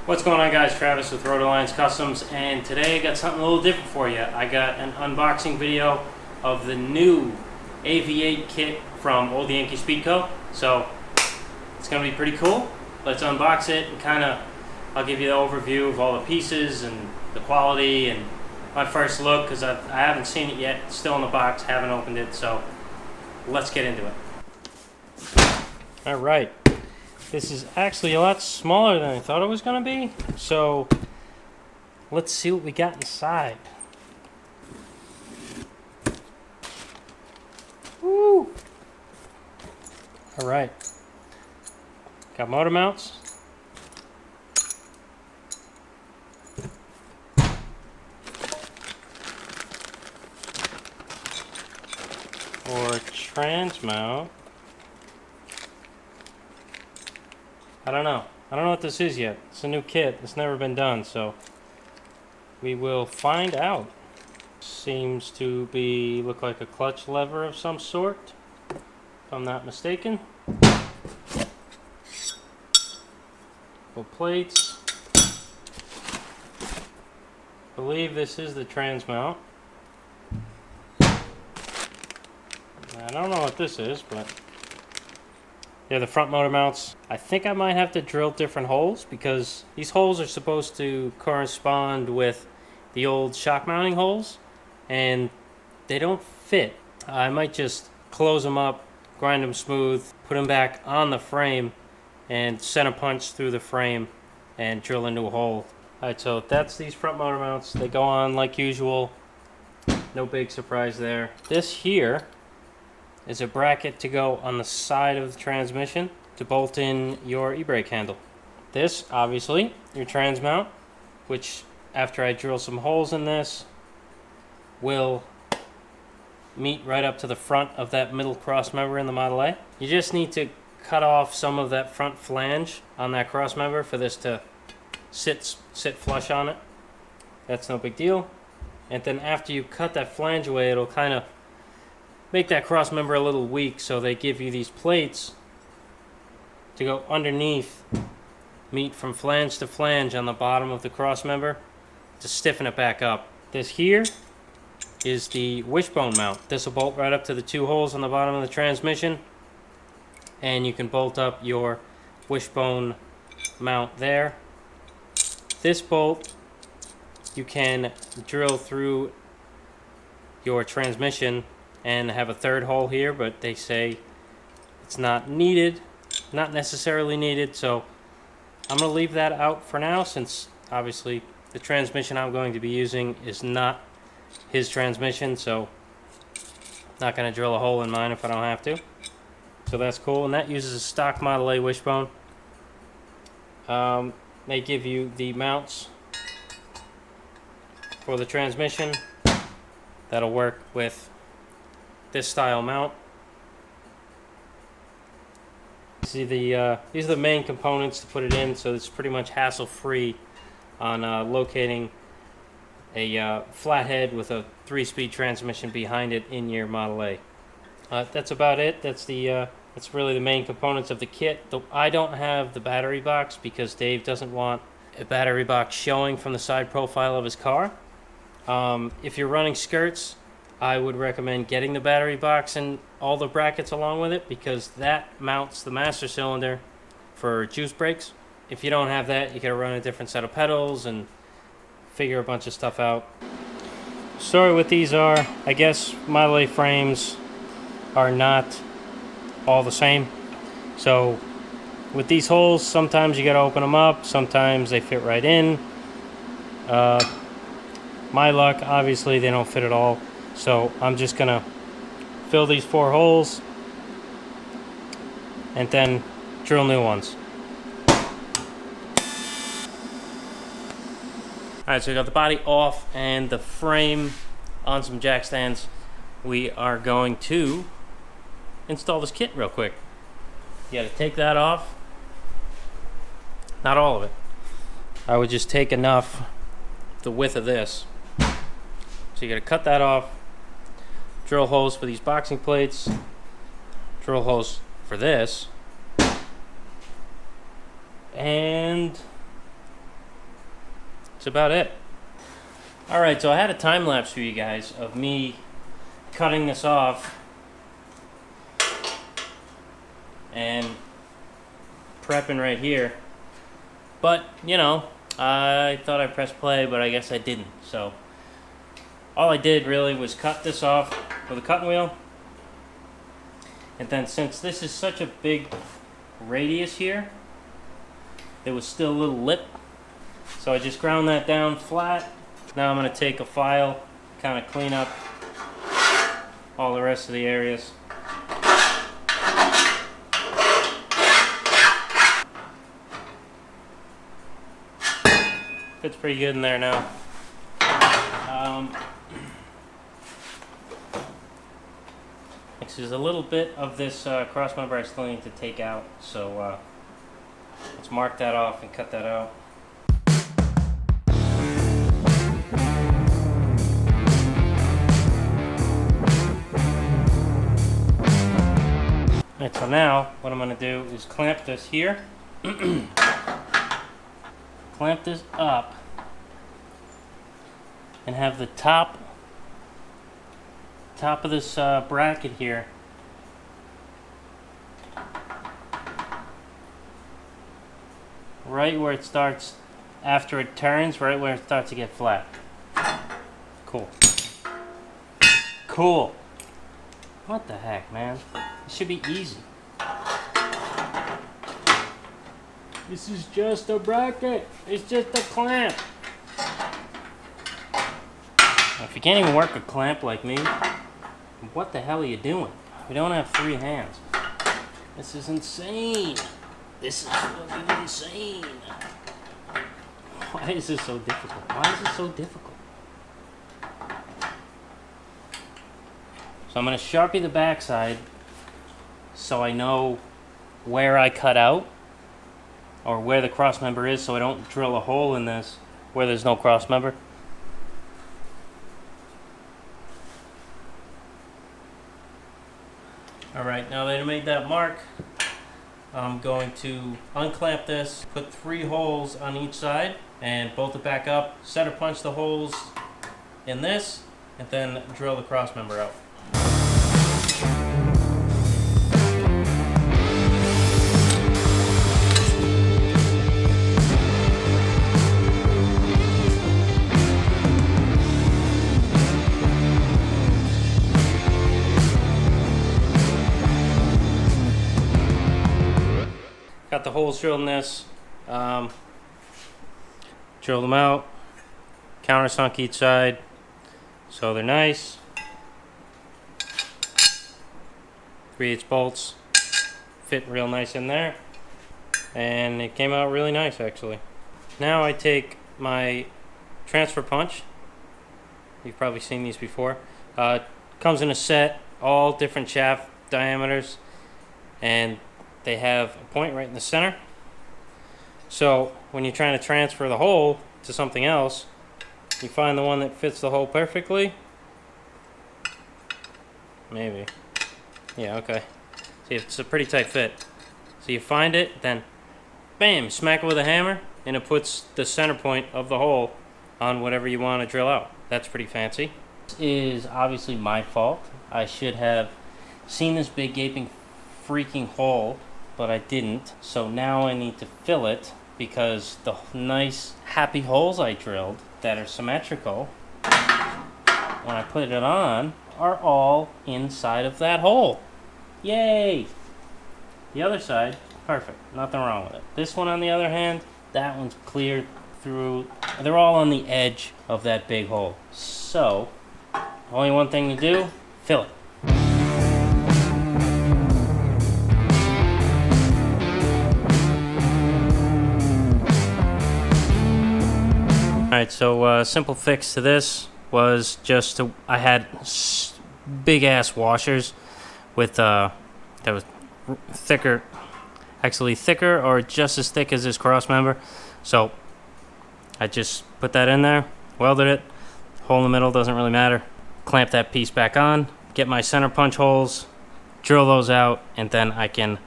What's going on, guys? Travis with Road Alliance Customs, and today I got something a little different for you. I got an unboxing video of the new AV8 kit from Old Yankee Speed Co. So it's going to be pretty cool. Let's unbox it and I'll give you the overview of all the pieces and the quality and my first look, because I haven't seen it yet. It's still in the box, haven't opened it, so let's get into it. Alright. This is actually a lot smaller than I thought it was going to be, so let's see what we got inside. Woo! Alright. Got motor mounts. Or trans mount. I don't know what this is yet. It's a new kit. It's never been done, so we will find out. Seems to look like a clutch lever of some sort, if I'm not mistaken. Couple plates. I believe this is the trans mount. I don't know what this is, but yeah, the front motor mounts. I think I might have to drill different holes, because these holes are supposed to correspond with the old shock mounting holes, and they don't fit. I might just close them up, grind them smooth, put them back on the frame, and center punch through the frame and drill a new hole. Alright, so that's these front motor mounts. They go on like usual. No big surprise there. This here is a bracket to go on the side of the transmission to bolt in your e-brake handle. This, obviously, your trans mount, which after I drill some holes in this, will meet right up to the front of that middle cross member in the Model A. You just need to cut off some of that front flange on that cross member for this to sit flush on it. That's no big deal. And then after you cut that flange away, it'll kind of make that cross member a little weak, so they give you these plates to go underneath, meet from flange to flange on the bottom of the cross member to stiffen it back up. This here is the wishbone mount. This will bolt right up to the two holes on the bottom of the transmission, and you can bolt up your wishbone mount there. This bolt you can drill through your transmission and have a third hole here, but they say it's not needed, not necessarily needed, so I'm going to leave that out for now, since obviously the transmission I'm going to be using is not his transmission, so not going to drill a hole in mine if I don't have to. So that's cool, and that uses a stock Model A wishbone. They give you the mounts for the transmission that'll work with this style mount. See, these are the main components to put it in, so it's pretty much hassle-free on locating a flathead with a 3-speed transmission behind it in your Model A. That's about it. That's really the main components of the kit. I don't have the battery box because Dave doesn't want a battery box showing from the side profile of his car. If you're running skirts, I would recommend getting the battery box and all the brackets along with it, because that mounts the master cylinder for juice brakes. If you don't have that, you gotta run a different set of pedals and figure a bunch of stuff out. Story with these are, I guess Model A frames are not all the same. So with these holes, sometimes you gotta open them up, sometimes they fit right in. My luck, obviously they don't fit at all. So I'm just gonna fill these 4 holes and then drill new ones. Alright, so we got the body off and the frame on some jack stands. We are going to install this kit real quick. You gotta take that off. Not all of it. I would just take enough, the width of this. So you gotta cut that off. Drill holes for these boxing plates, drill holes for this, and that's about it. Alright, so I had a time lapse for you guys of me cutting this off and prepping right here. But, you know, I thought I pressed play, but I guess I didn't. So, all I did really was cut this off with a cutting wheel. And then since this is such a big radius here, there was still a little lip. So I just ground that down flat. Now I'm going to take a file, kind of clean up all the rest of the areas. Fits pretty good in there now. There's a little bit of this cross member I still need to take out, so let's mark that off and cut that out. Alright, so now what I'm going to do is clamp this here. Clamp this up and have the top of this bracket here right where it starts, after it turns, right where it starts to get flat. Cool. Cool. What the heck, man? It should be easy. This is just a bracket. It's just a clamp. If you can't even work a clamp like me, what the hell are you doing? We don't have 3 hands. This is insane. This is fucking insane. Why is this so difficult? Why is it so difficult? So I'm going to Sharpie the backside so I know where I cut out or where the cross member is, so I don't drill a hole in this where there's no cross member. Alright, now that I made that mark, I'm going to unclamp this, put 3 holes on each side, and bolt it back up, center punch the holes in this, and then drill the cross member out. Got the holes drilled in this, drill them out, countersunk each side, so they're nice. 3/8 bolts fit real nice in there, and it came out really nice actually. Now I take my transfer punch. You've probably seen these before. Comes in a set, all different shaft diameters, and they have a point right in the center. So when you're trying to transfer the hole to something else, you find the one that fits the hole perfectly. Maybe. Yeah, okay. See, it's a pretty tight fit. So you find it, then bam, smack it with a hammer, and it puts the center point of the hole on whatever you want to drill out. That's pretty fancy. This is obviously my fault. I should have seen this big gaping freaking hole, but I didn't. So now I need to fill it, because the nice happy holes I drilled that are symmetrical, when I put it on, are all inside of that hole. Yay! The other side, perfect, nothing wrong with it. This one on the other hand, that one's clear through. They're all on the edge of that big hole. So, only one thing to do, fill it. Alright, so simple fix to this was just to, I had big ass washers with that was thicker, actually thicker or just as thick as this cross member. So I just put that in there, welded it, hole in the middle, doesn't really matter. Clamp that piece back on, get my center punch holes, drill those out, and then I can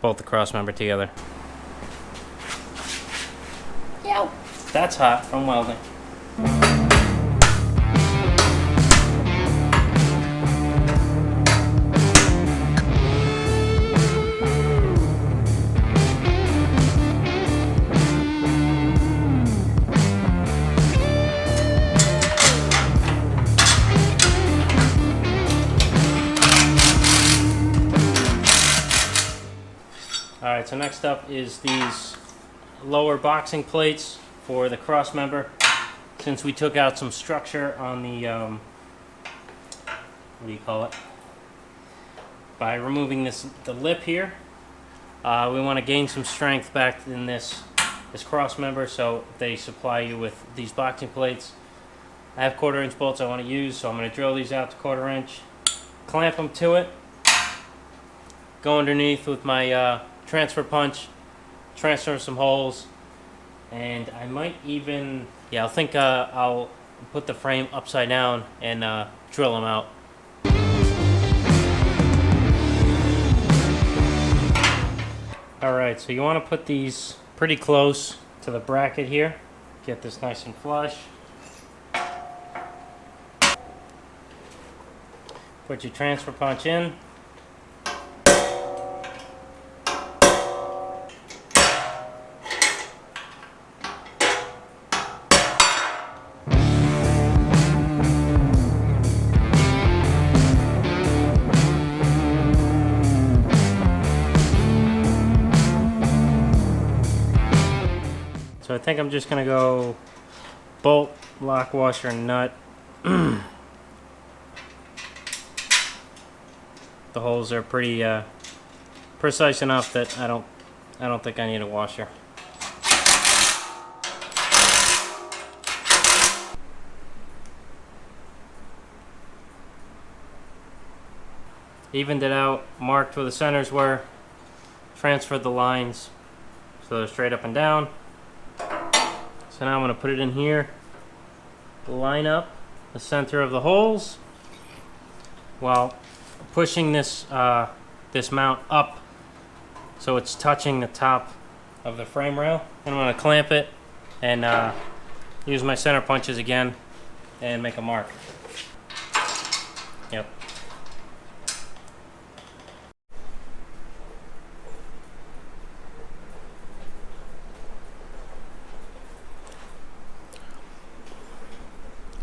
bolt the cross member together. Yow. That's hot from welding. Alright, so next up is these lower boxing plates for the cross member. Since we took out some structure on the, what do you call it? By removing the lip here, we want to gain some strength back in this cross member, so they supply you with these boxing plates. I have 1/4 inch bolts I want to use, so I'm going to drill these out to 1/4 inch, clamp them to it, go underneath with my transfer punch, transfer some holes, and I might even, I think I'll put the frame upside down and drill them out. Alright, so you want to put these pretty close to the bracket here. Get this nice and flush. Put your transfer punch in. So I think I'm just going to go bolt, lock, washer, and nut. The holes are pretty precise enough that I don't think I need a washer. Evened it out, marked where the centers were, transferred the lines so they're straight up and down. So now I'm going to put it in here, line up the center of the holes while pushing this this mount up so it's touching the top of the frame rail. And I'm going to clamp it and use my center punches again and make a mark. Yep.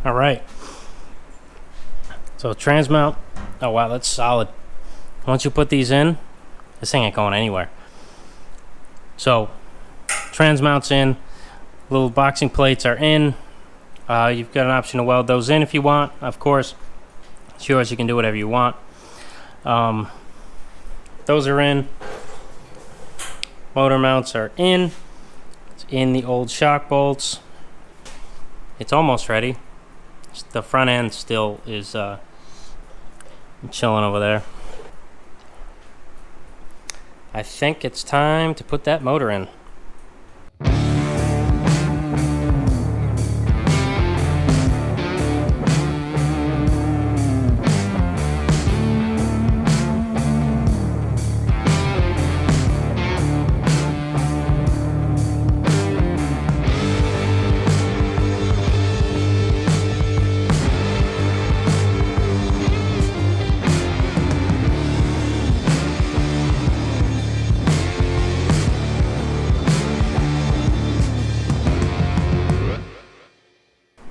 All right, so trans mount, oh wow, that's solid. Once you put these in, this thing ain't going anywhere. So trans mounts in, little boxing plates are in. You've got an option to weld those in if you want. Of course, it's yours, you can do whatever you want. Those are in. Motor mounts are in. It's in the old shock bolts. It's almost ready. The front end still is chilling over there. I think it's time to put that motor in.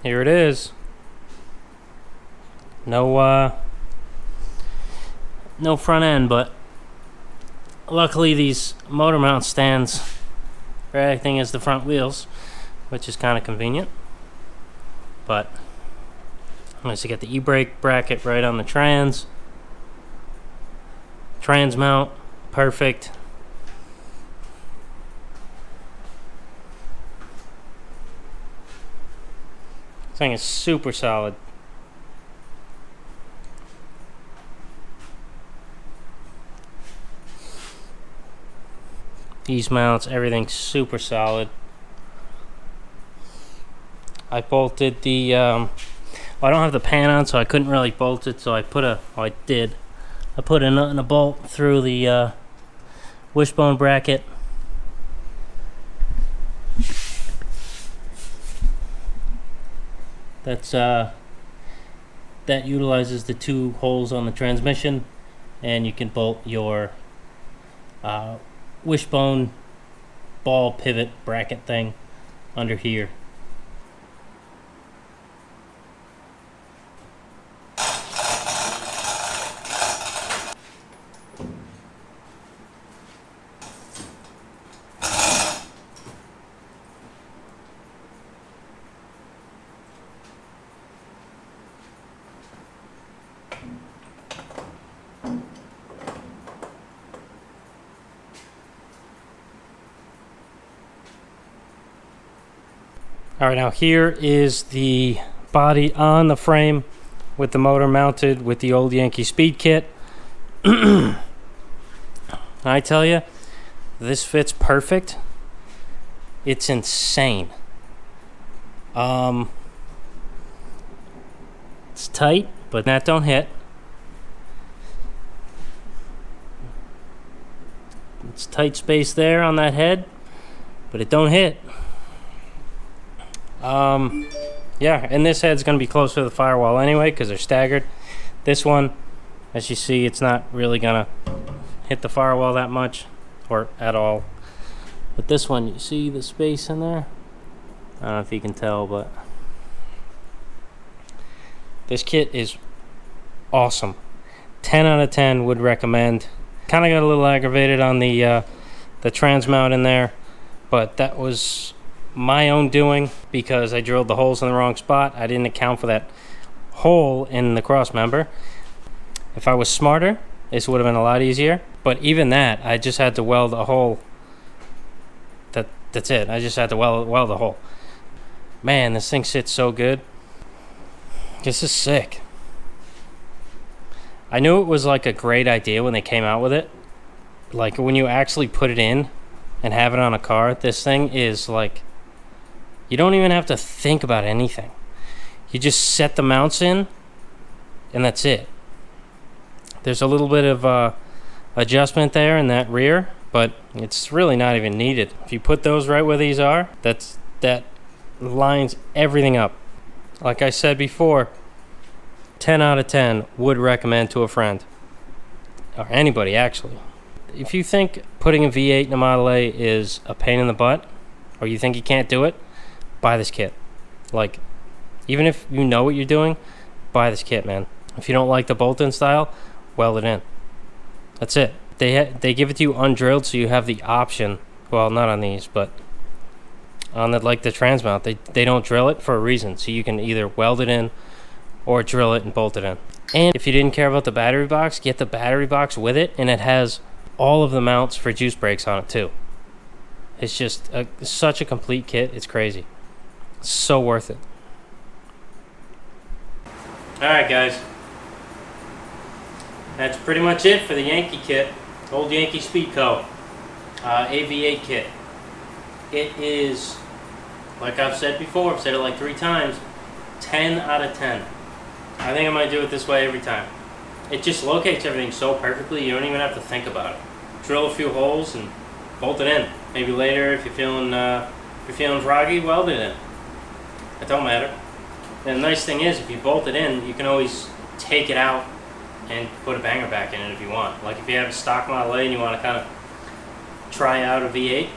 Here it is. No front end, but luckily these motor mount stands are acting as the front wheels, which is kind of convenient. But nice to get the e-brake bracket right on the trans mount, perfect. This thing is super solid. These mounts, everything's super solid. I bolted the, well, I don't have the pan on, so I couldn't really bolt it, so I put a, oh, I did. I put a nut and a bolt through the wishbone bracket. That's that utilizes the 2 holes on the transmission, and you can bolt your wishbone ball pivot bracket thing under here. All right, now here is the body on the frame with the motor mounted with the old Yankee speed kit. I tell you, this fits perfect. It's insane. It's tight, but that don't hit. It's tight space there on that head, but it don't hit. Yeah, and this head's going to be closer to the firewall anyway because they're staggered. This one, as you see, it's not really going to hit the firewall that much or at all. But this one, you see the space in there? I don't know if you can tell, but this kit is awesome. 10 out of 10 would recommend. Kind of got a little aggravated on the trans mount in there, but that was my own doing because I drilled the holes in the wrong spot. I didn't account for that hole in the cross member. If I was smarter, this would have been a lot easier, but even that, I just had to weld a hole. That's it. I just had to weld a hole. Man, this thing sits so good. This is sick. I knew it was like a great idea when they came out with it. Like when you actually put it in and have it on a car, this thing is like, you don't even have to think about anything. You just set the mounts in, and that's it. There's a little bit of adjustment there in that rear, but it's really not even needed. If you put those right where these are, that lines everything up. Like I said before, 10 out of 10 would recommend to a friend. Or anybody, actually. If you think putting a V8 in a Model A is a pain in the butt, or you think you can't do it, buy this kit. Like, even if you know what you're doing, buy this kit, man. If you don't like the bolt-in style, weld it in. That's it. They give it to you undrilled, so you have the option. Well, not on these, but on the trans mount, they don't drill it for a reason. So you can either weld it in or drill it and bolt it in. And if you didn't care about the battery box, get the battery box with it, and it has all of the mounts for juice brakes on it too. It's just such a complete kit. It's crazy. So worth it. Alright guys, that's pretty much it for the Yankee kit. Old Yankee Speed Co. AV8 kit. It is, like I've said before, I've said it like 3 times, 10 out of 10. I think I might do it this way every time. It just locates everything so perfectly, you don't even have to think about it. Drill a few holes and bolt it in. Maybe later, if you're feeling froggy, weld it in. It don't matter. And the nice thing is, if you bolt it in, you can always take it out and put a banger back in it if you want. Like if you have a stock Model A and you want to kind of try out a V8,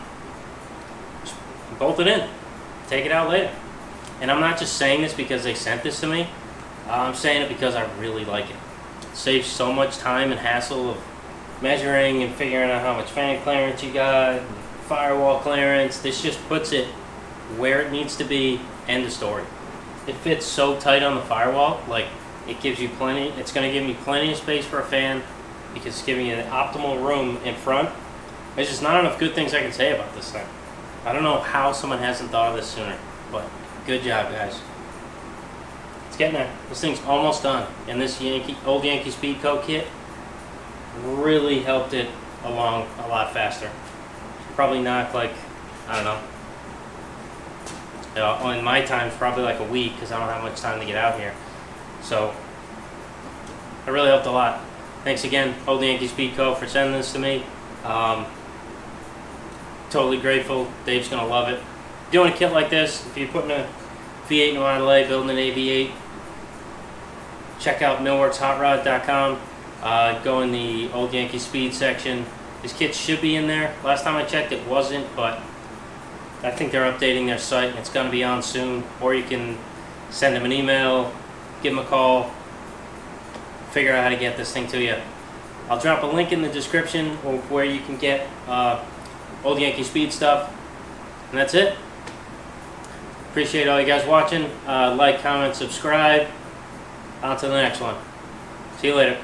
just bolt it in. Take it out later. And I'm not just saying this because they sent this to me. I'm saying it because I really like it. It saves so much time and hassle of measuring and figuring out how much fan clearance you got, firewall clearance. This just puts it where it needs to be. End of story. It fits so tight on the firewall, like it gives you plenty. It's going to give me plenty of space for a fan because it's giving you an optimal room in front. There's just not enough good things I can say about this thing. I don't know how someone hasn't thought of this sooner, but good job, guys. It's getting there. This thing's almost done, and this old Yankee Speed Co. kit really helped it along a lot faster. Probably not like, I don't know. In my time, it's probably like a week because I don't have much time to get out here. So, it really helped a lot. Thanks again, Old Yankee Speed Co. for sending this to me. Totally grateful. Dave's gonna love it. Doing a kit like this, if V8 Model A, building an AV8. Check out millworkshotrod.com. Go in the old Yankee Speed section. This kit should be in there. Last time I checked it wasn't, but I think they're updating their site and it's going to be on soon. Or you can send them an email, give them a call, figure out how to get this thing to you. I'll drop a link in the description of where you can get old Yankee Speed stuff. And that's it. Appreciate all you guys watching. Like, comment, subscribe. On to the next one. See you later.